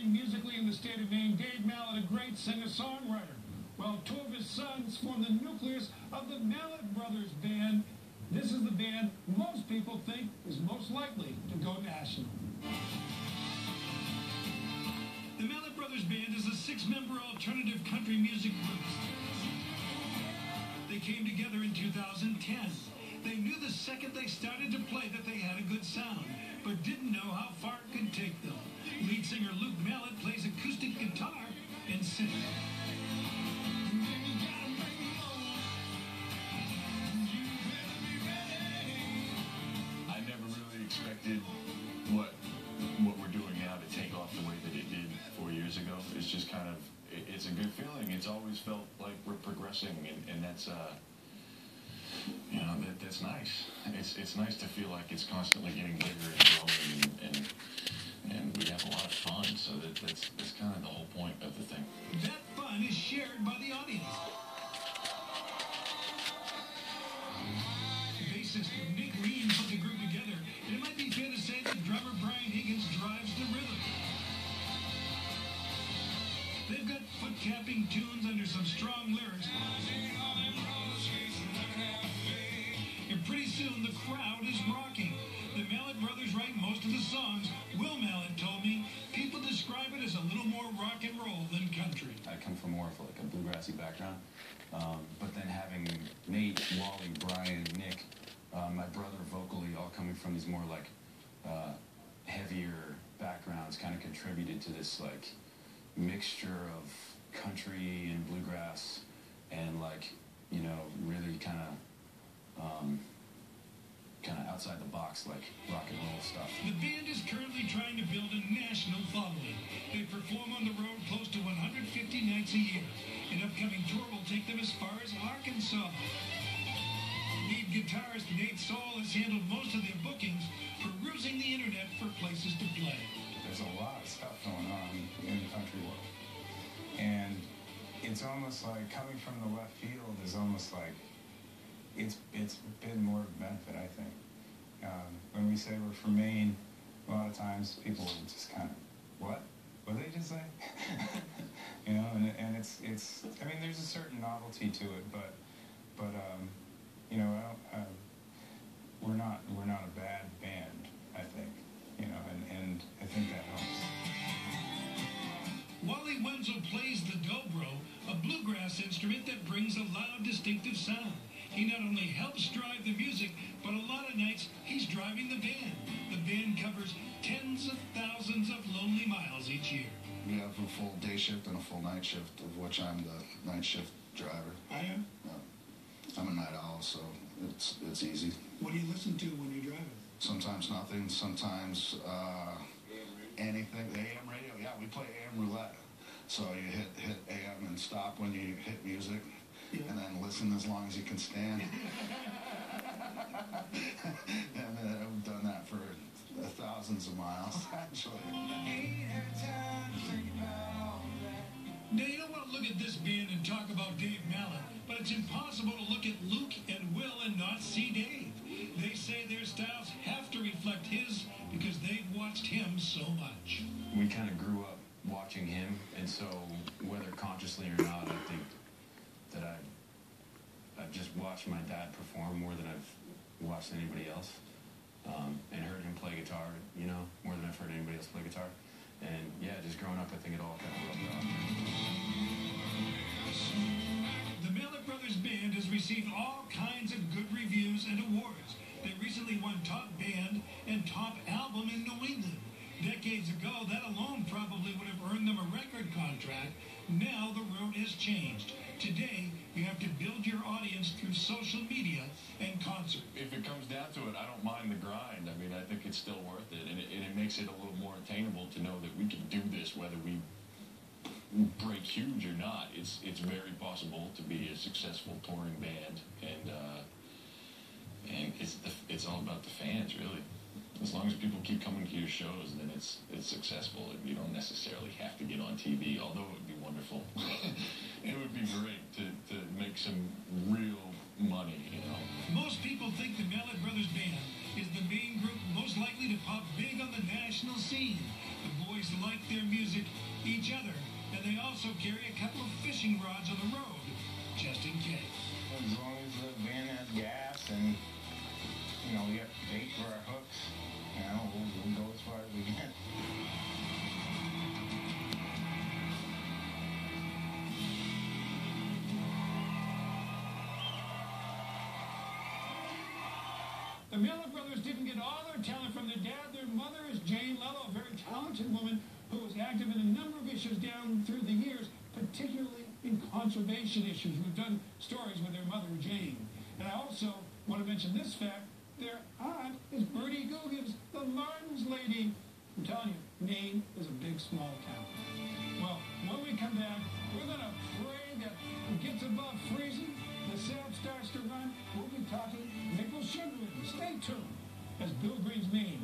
trained musically in the state of Maine, Dave Mallett, a great singer-songwriter. Well, two of his sons form the nucleus of the Mallett Brothers Band. This is the band most people think is most likely to go national. The Mallett Brothers Band is a six-member alternative country music group. They came together in 2010. They knew the second they started to play that they had a good sound, but didn't know how far it could take them. Lead singer Luke Mallett plays acoustic guitar and sings. I never really expected what we're doing now to take off the way that it did 4 years ago. It's just kind of, it's a good feeling. It's always felt like we're progressing, and that's you know, that's nice. It's nice to feel like it's constantly getting bigger and growing, and we have a lot of fun. So that's kind of the whole point of the thing. That fun is shared by the audience. Bassist Nick Reed put the group together, and it might be fair to say that drummer Brian Higgins drives the rhythm. They've got foot-tapping tunes under some strong lyrics. And pretty soon, the crowd is rocking. The Mallett Brothers write most of the songs. Will Mallett told me people describe it as a little more rock and roll than country. I come from more of like a bluegrassy background, but then having Nate, Wally, Brian, Nick, my brother vocally, all coming from these more like heavier backgrounds, kind of contributed to this like mixture of country and bluegrass and like, you know, really kind of outside the box, like rock and roll stuff. The band is currently trying to build a national following. They perform on the road close to 150 nights a year. An upcoming tour will take them as far as Arkansas. Lead guitarist Nate Saul has handled most of their bookings, perusing the internet for places to play. There's a lot of stuff going on in the country world. And it's almost like coming from the left field is almost like it's been more of a benefit, I think. When we say we're from Maine, a lot of times people will just kind of, what? What did they just say? You know, and it's I mean, there's a certain novelty to it, but you know, we're not a bad band, I think, you know, and I think that helps. Wally Wenzel plays the dobro, a bluegrass instrument that brings a loud, distinctive sound. He not only helps drive the music, but a lot of nights he's driving the band. The band covers tens of thousands of lonely miles each year. We have a full day shift and a full night shift, of which I'm the night shift driver. I am? I'm a night owl, so it's easy. What do you listen to when you're driving? Sometimes nothing, sometimes anything. The AM radio, yeah, we play AM roulette. So you hit AM and stop when you hit music, and then listen as long as you can stand. And I've done that for thousands of miles, actually. Now, you don't want to look at this band and talk about Dave Mallett, but it's impossible to look at Luke and Will and not see Dave. They say their styles have to reflect his because they've watched him so much. We kind of grew up watching him, and so whether consciously or not, I think that I've just watched my dad perform more than I've watched anybody else, and heard him play guitar, you know, more than I've heard anybody else play guitar. And yeah, just growing up, I think it all kind of rubbed off. The Mallett Brothers Band has received all kinds of good reviews and awards. They recently won Top Band and Top Album in New England. Decades ago, that alone probably would have earned them a record contract. Now the road has changed. Today, you have to build your audience through social media and concert. If it comes down to it, I don't mind the grind. I mean, I think it's still worth it, and it makes it a little more attainable to know that we can do this whether we break huge or not. It's very possible to be a successful touring band, and it's all about the fans, really. As long as people keep coming to your shows, then it's successful. You don't necessarily have to get on TV, although it would be wonderful. It would be great to make some real money, you know. Most people think the Mallett Brothers Band is the main group most likely to pop big on the national scene. The boys boys like their music, each other, and they also carry a couple of fishing rods on the road, just in case. As long as the van has gas and, you know, we have bait for our hooks, you know, we'll go as far as we can. The Mallett brothers didn't get all their talent from their dad. Their mother is Jane Lello, a very talented woman who was active in a number of issues down through the years, particularly in conservation issues. We've done stories with their mother, Jane. And I also want to mention this fact. Their aunt is Bertie Googins, the Martin's lady. I'm telling you, Maine is a big, small town. Well, when we come back, we're going to pray that it gets above freezing, the sap starts to run. We'll be talking maple sugar. Stay tuned as Bill Green's Maine